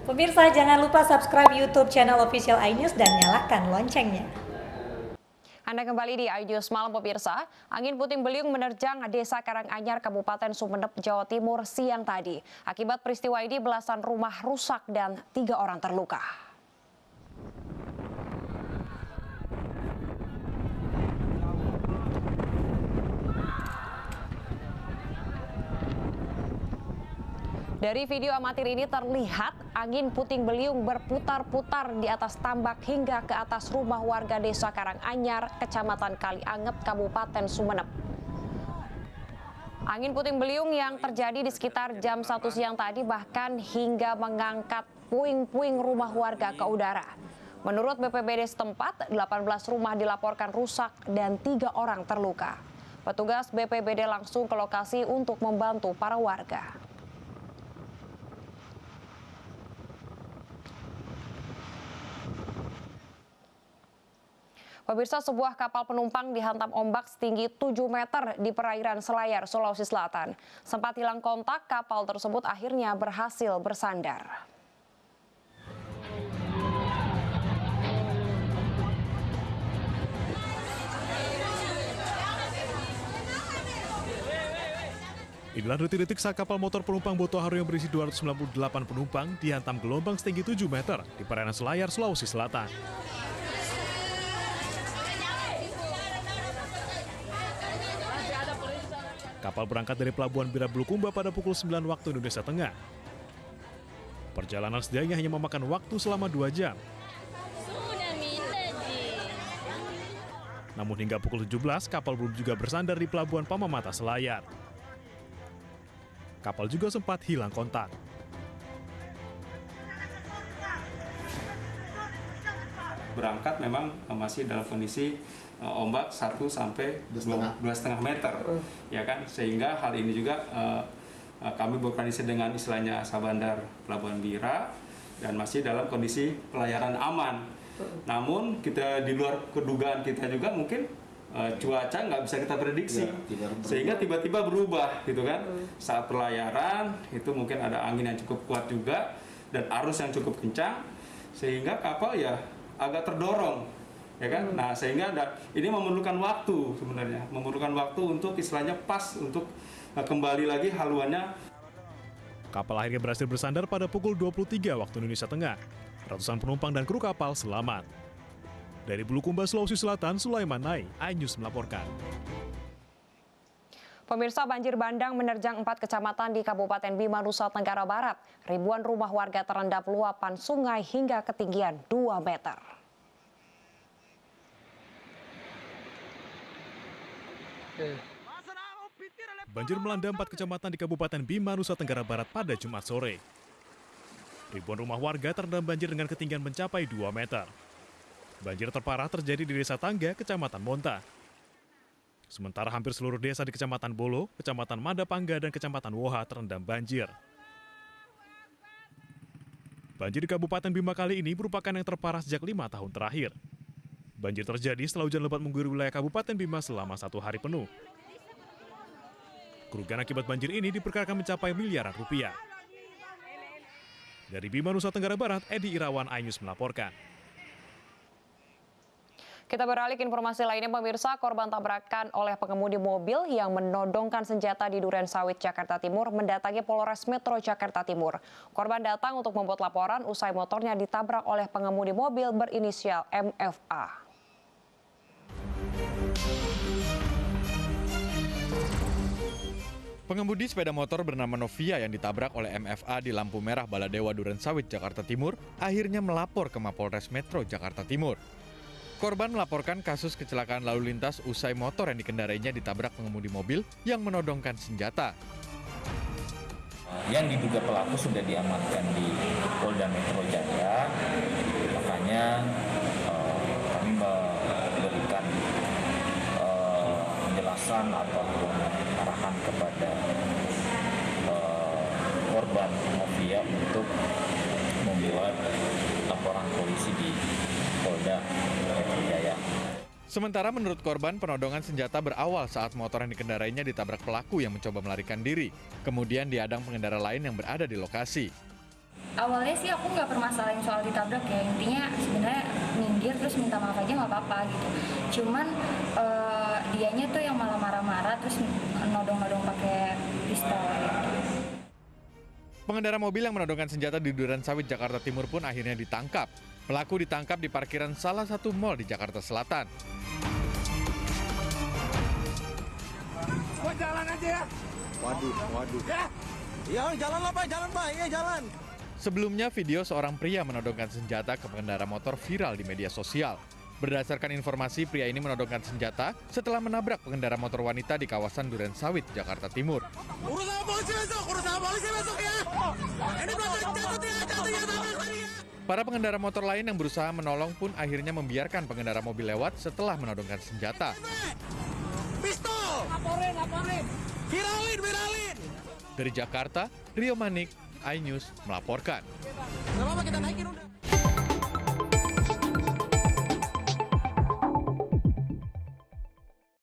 Pemirsa, jangan lupa subscribe YouTube channel Official iNews dan nyalakan loncengnya. Anda kembali di iNews Malam pemirsa. Angin puting beliung menerjang Desa Karanganyar, Kabupaten Sumeneb, Jawa Timur siang tadi. Akibat peristiwa ini belasan rumah rusak dan 3 orang terluka. Dari video amatir ini terlihat angin puting beliung berputar-putar di atas tambak hingga ke atas rumah warga Desa Karanganyar, Kecamatan Kalianget, Kabupaten Sumeneb. Angin puting beliung yang terjadi di sekitar jam 1 siang tadi bahkan hingga mengangkat puing-puing rumah warga ke udara. Menurut BPBD setempat, 18 rumah dilaporkan rusak dan 3 orang terluka. Petugas BPBD langsung ke lokasi untuk membantu para warga. Pemirsa, sebuah kapal penumpang dihantam ombak setinggi 7 meter di perairan Selayar, Sulawesi Selatan. Sempat hilang kontak, kapal tersebut akhirnya berhasil bersandar. Inilah detik-detik saat kapal motor penumpang Boto Haru yang berisi 298 penumpang dihantam gelombang setinggi 7 meter di perairan Selayar, Sulawesi Selatan. Kapal berangkat dari Pelabuhan Bira Bulukumba pada pukul 9 waktu Indonesia Tengah. Perjalanan sedianya hanya memakan waktu selama 2 jam. Namun hingga pukul 17, kapal belum juga bersandar di Pelabuhan Pamamata, Selayar. Kapal juga sempat hilang kontak. Berangkat memang masih dalam kondisi ombak 1 sampai 2,5 meter, ya kan, sehingga hal ini juga kami berkoordinasi dengan istilahnya Sabandar Pelabuhan Bira dan masih dalam kondisi pelayaran aman. Namun kita di luar kedugaan kita juga mungkin cuaca nggak bisa kita prediksi, sehingga tiba-tiba berubah gitu kan. Saat pelayaran itu mungkin ada angin yang cukup kuat juga dan arus yang cukup kencang, sehingga kapal ya agak terdorong, ya kan. Nah, sehingga ini memerlukan waktu sebenarnya, memerlukan waktu untuk istilahnya pas untuk kembali lagi haluannya. Kapal akhirnya berhasil bersandar pada pukul 23 waktu Indonesia Tengah. Ratusan penumpang dan kru kapal selamat. Dari Bulukumba, Sulawesi Selatan, Sulaiman Nai, iNews melaporkan. Pemirsa, banjir bandang menerjang 4 kecamatan di Kabupaten Bima, Nusa Tenggara Barat. Ribuan rumah warga terendam luapan sungai hingga ketinggian 2 meter. Banjir melanda 4 kecamatan di Kabupaten Bima, Nusa Tenggara Barat pada Jumat sore. Ribuan rumah warga terendam banjir dengan ketinggian mencapai 2 meter. Banjir terparah terjadi di Desa Tangga, Kecamatan Monta. Sementara hampir seluruh desa di Kecamatan Bolo, Kecamatan Madapangga, dan Kecamatan Woha terendam banjir. Banjir di Kabupaten Bima kali ini merupakan yang terparah sejak 5 tahun terakhir. Banjir terjadi setelah hujan lebat mengguyur wilayah Kabupaten Bima selama 1 hari penuh. Kerugian akibat banjir ini diperkirakan mencapai miliaran rupiah. Dari Bima, Nusa Tenggara Barat, Edi Irawan, iNews melaporkan. Kita beralih ke informasi lainnya, pemirsa. Korban tabrakan oleh pengemudi mobil yang menodongkan senjata di Duren Sawit, Jakarta Timur mendatangi Polres Metro Jakarta Timur. Korban datang untuk membuat laporan usai motornya ditabrak oleh pengemudi mobil berinisial MFA. Pengemudi sepeda motor bernama Novia yang ditabrak oleh MFA di lampu merah Baladewa Duren Sawit, Jakarta Timur akhirnya melapor ke Mapolres Metro Jakarta Timur. Korban melaporkan kasus kecelakaan lalu lintas usai motor yang dikendarainya ditabrak pengemudi mobil yang menodongkan senjata. Yang diduga pelaku sudah diamankan di Polda Metro Jaya, makanya kami memberikan penjelasan ataupun arahan kepada korban Novia untuk membuat laporan polisi di Polda Metro Jaya. Sementara menurut korban, penodongan senjata berawal saat motor yang dikendarainya ditabrak pelaku yang mencoba melarikan diri. Kemudian diadang pengendara lain yang berada di lokasi. Awalnya sih aku nggak permasalahin soal ditabrak ya, intinya sebenarnya minggir terus minta maaf aja nggak apa-apa gitu. Cuman dianya tuh yang malah marah-marah terus nodong-nodong pakai pistol gitu. Pengendara mobil yang menodongkan senjata di Duren Sawit, Jakarta Timur pun akhirnya ditangkap. Pelaku ditangkap di parkiran salah satu mal di Jakarta Selatan. Gua jalan aja ya. Waduh. Ya, jalan lah Pak, ya jalan. Sebelumnya, video seorang pria menodongkan senjata ke pengendara motor viral di media sosial. Berdasarkan informasi, pria ini menodongkan senjata setelah menabrak pengendara motor wanita di kawasan Duren Sawit, Jakarta Timur. Urus sama polisi besok ya. Ini jatuh ya. Para pengendara motor lain yang berusaha menolong pun akhirnya membiarkan pengendara mobil lewat setelah menodongkan senjata. Pistol. Laporin. Viralin. Dari Jakarta, Rio Manik, iNews melaporkan. Gak apa-apa, kita naikin udah.